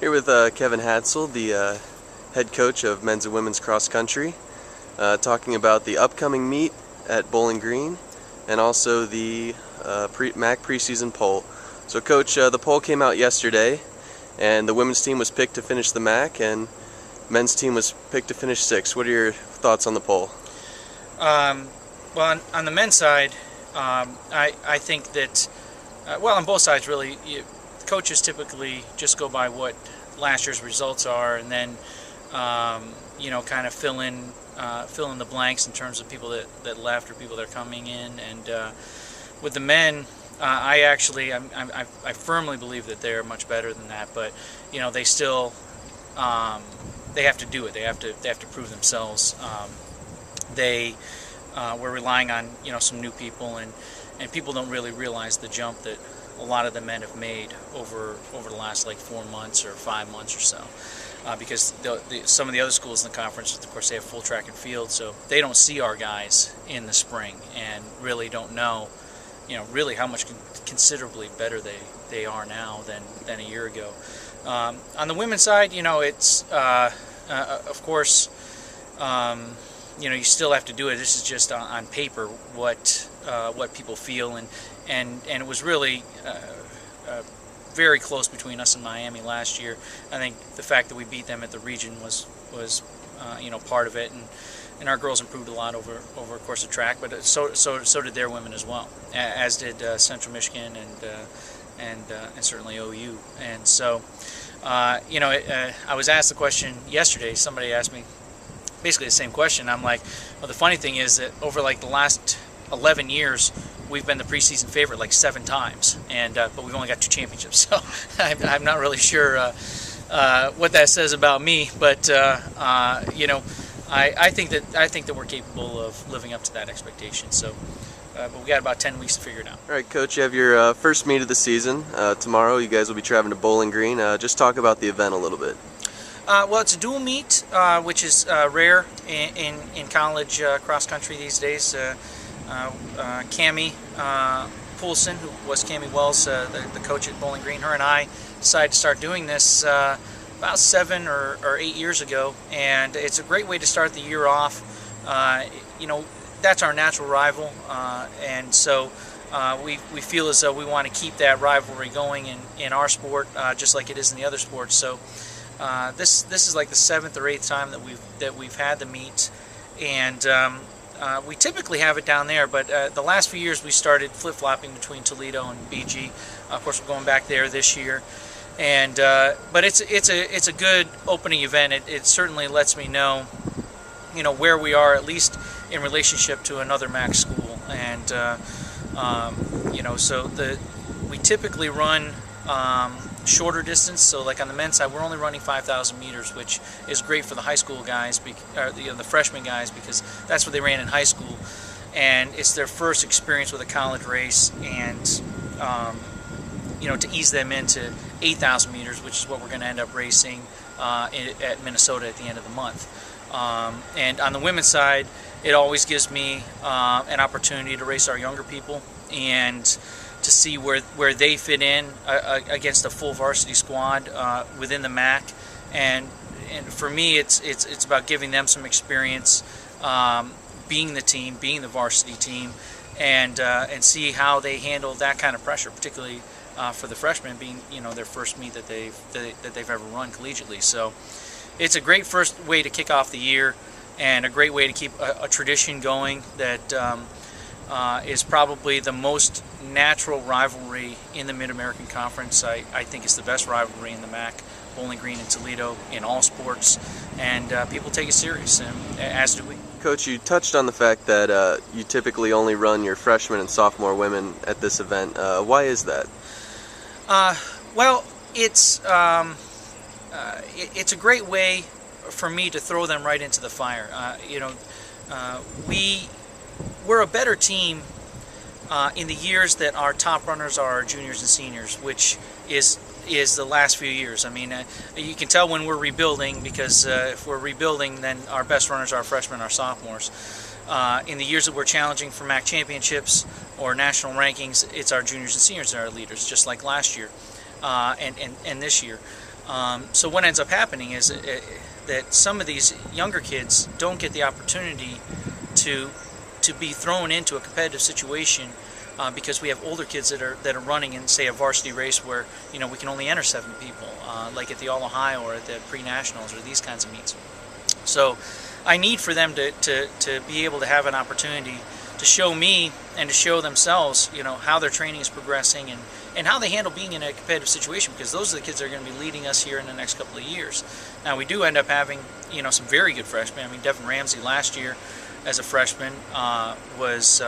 Here with Kevin Hadsell, the head coach of men's and women's cross country, talking about the upcoming meet at Bowling Green and also the MAC Preseason Poll. So Coach, the poll came out yesterday and the women's team was picked to finish the MAC and men's team was picked to finish 6th. What are your thoughts on the poll? Well, on the men's side, I think that, well, on both sides really, coaches typically just go by what last year's results are, and then kind of fill in the blanks in terms of people that left or people that are coming in. And with the men, I firmly believe that they're much better than that. But they still they have to do it. They have to prove themselves. We're relying on some new people, and people don't really realize the jump that a lot of the men have made over the last 4 months or 5 months or so, because some of the other schools in the conference, of course, they have full track and field, so they don't see our guys in the spring and really don't know really how much considerably better they are now than a year ago. On the women's side, it's of course you still have to do it. This is just on paper what people feel, and it was really very close between us and Miami last year. I think the fact that we beat them at the region was part of it, and our girls improved a lot over a course of track, but so did their women as well, as did Central Michigan and certainly OU. And so I was asked the question yesterday. Somebody asked me basically the same question. I'm like, well, the funny thing is that over the last 11 years, we've been the preseason favorite 7 times, and but we've only got 2 championships. So I'm not really sure what that says about me, but I think that we're capable of living up to that expectation. So, but we got about 10 weeks to figure it out. All right, Coach, you have your first meet of the season tomorrow. You guys will be traveling to Bowling Green. Just talk about the event a little bit. Well, it's a dual meet, which is rare in college cross country these days. Cammie Poulsen, who was Cammie Wells, the coach at Bowling Green, her and I decided to start doing this about 7 or 8 years ago, and it's a great way to start the year off. That's our natural rival, and so we feel as though we want to keep that rivalry going in our sport, just like it is in the other sports. So this is like the 7th or 8th time that we've had the meet, and we typically have it down there, but the last few years we started flip-flopping between Toledo and BG. Of course, we're going back there this year, and but it's a good opening event. It certainly lets me know where we are, at least in relationship to another MAC school, and so we typically run shorter distance. So on the men's side, we're only running 5,000 meters, which is great for the high school guys, the freshman guys, because that's what they ran in high school, and it's their first experience with a college race, and to ease them into 8,000 meters, which is what we're going to end up racing at Minnesota at the end of the month. And on the women's side, it always gives me an opportunity to race our younger people and to see where they fit in against a full varsity squad within the MAC, and for me, it's about giving them some experience, being the team, being the varsity team, and see how they handle that kind of pressure, particularly for the freshmen, being their first meet that they've ever run collegiately. So it's a great first way to kick off the year, and a great way to keep a tradition going that is probably the most natural rivalry in the Mid-American Conference. I think it's the best rivalry in the MAC, Bowling Green and Toledo, in all sports, and people take it serious, and as do we. Coach, you touched on the fact that you typically only run your freshman and sophomore women at this event. Why is that? Well, it's a great way for me to throw them right into the fire. We're a better team in the years that our top runners are our juniors and seniors, which is the last few years. I mean, you can tell when we're rebuilding, because if we're rebuilding, then our best runners are freshmen, our sophomores. In the years that we're challenging for MAC championships or national rankings, it's our juniors and seniors that are our leaders, just like last year and this year. So what ends up happening is that some of these younger kids don't get the opportunity to be thrown into a competitive situation because we have older kids that are running in, say, a varsity race where we can only enter 7 people, like at the All Ohio or at the Pre-Nationals or these kinds of meets. So I need for them to be able to have an opportunity to show me and to show themselves, how their training is progressing and how they handle being in a competitive situation, because those are the kids that are going to be leading us here in the next couple of years. Now, we do end up having, some very good freshmen. I mean, Devin Ramsey last year as a freshman was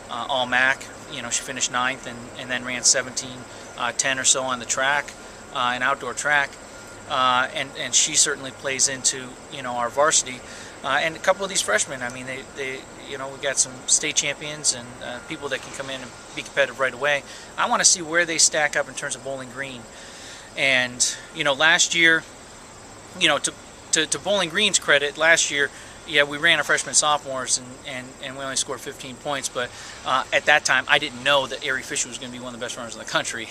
all MAC. She finished 9th and then ran 17:10 or so on the track, an outdoor track. And she certainly plays into our varsity, and a couple of these freshmen. I mean, they we got some state champions and people that can come in and be competitive right away. I want to see where they stack up in terms of Bowling Green. And last year, to Bowling Green's credit, last year, yeah, we ran our freshmen and sophomores and we only scored 15 points, but at that time I didn't know that Ari Fisher was going to be one of the best runners in the country.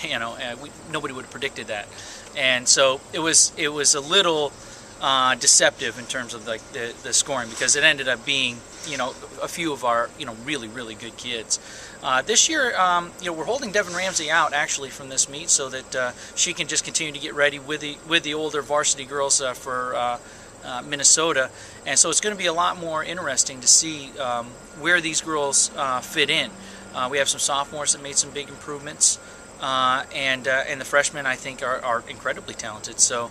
Nobody would have predicted that, and so it was a little deceptive in terms of the scoring, because it ended up being a few of our really good kids. This year, we're holding Devin Ramsey out actually from this meet so that she can just continue to get ready with the older varsity girls for Minnesota, and so it's going to be a lot more interesting to see where these girls fit in. We have some sophomores that made some big improvements, and the freshmen, I think, are incredibly talented. So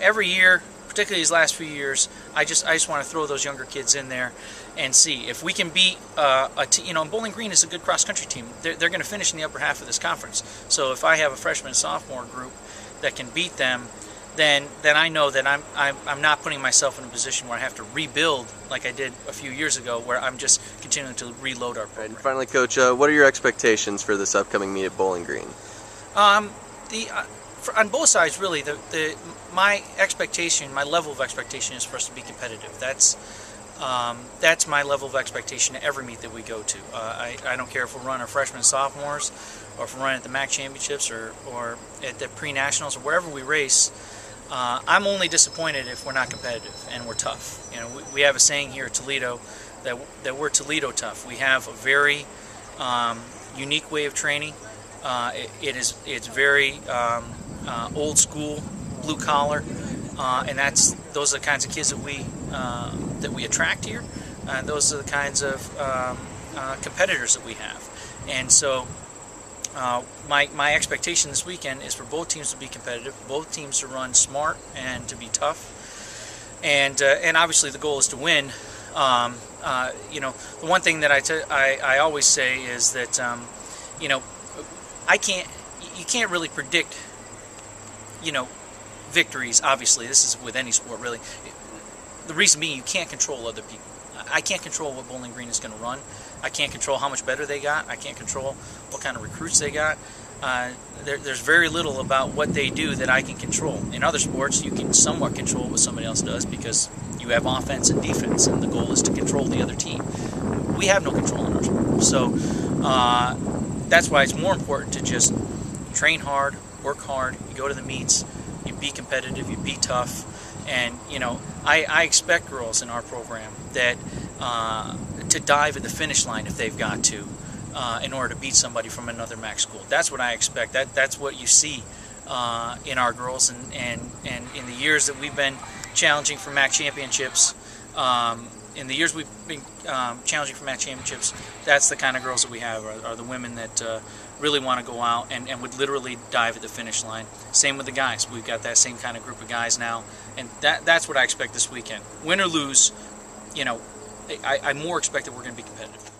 every year, particularly these last few years, I just want to throw those younger kids in there and see if we can beat Bowling Green is a good cross country team. They're going to finish in the upper half of this conference. So if I have a freshman and sophomore group that can beat them, then I know that I'm not putting myself in a position where I have to rebuild like I did a few years ago, where I'm just continuing to reload our program. Right, and finally, Coach, what are your expectations for this upcoming meet at Bowling Green? On both sides, really, my level of expectation is for us to be competitive. That's my level of expectation at every meet that we go to. I don't care if we run our freshmen and sophomores, or if we run at the MAC Championships, or at the Pre-Nationals, or wherever we race. I'm only disappointed if we're not competitive and we're tough. We have a saying here at Toledo that we're Toledo tough. We have a very unique way of training. It's very old school, blue collar, and those are the kinds of kids that we attract here. Those are the kinds of competitors that we have, and so my expectation this weekend is for both teams to be competitive, both teams to run smart and to be tough, and obviously the goal is to win. The one thing that I always say is that you can't really predict victories. Obviously, this is with any sport really. The reason being, you can't control other people. I can't control what Bowling Green is going to run. I can't control how much better they got. I can't control what kind of recruits they got. There's very little about what they do that I can control. In other sports, you can somewhat control what somebody else does because you have offense and defense, and the goal is to control the other team. We have no control in our sport. So that's why it's more important to just train hard, work hard, you go to the meets, you be competitive, you be tough. And I expect girls in our program that to dive at the finish line if they've got to, in order to beat somebody from another MAC school. That's what I expect. That's what you see in our girls, and in the years that we've been challenging for MAC championships. That's the kind of girls that we have, are the women that really want to go out and would literally dive at the finish line. Same with the guys. We've got that same kind of group of guys now, and that's what I expect this weekend. Win or lose, I more expect that we're going to be competitive.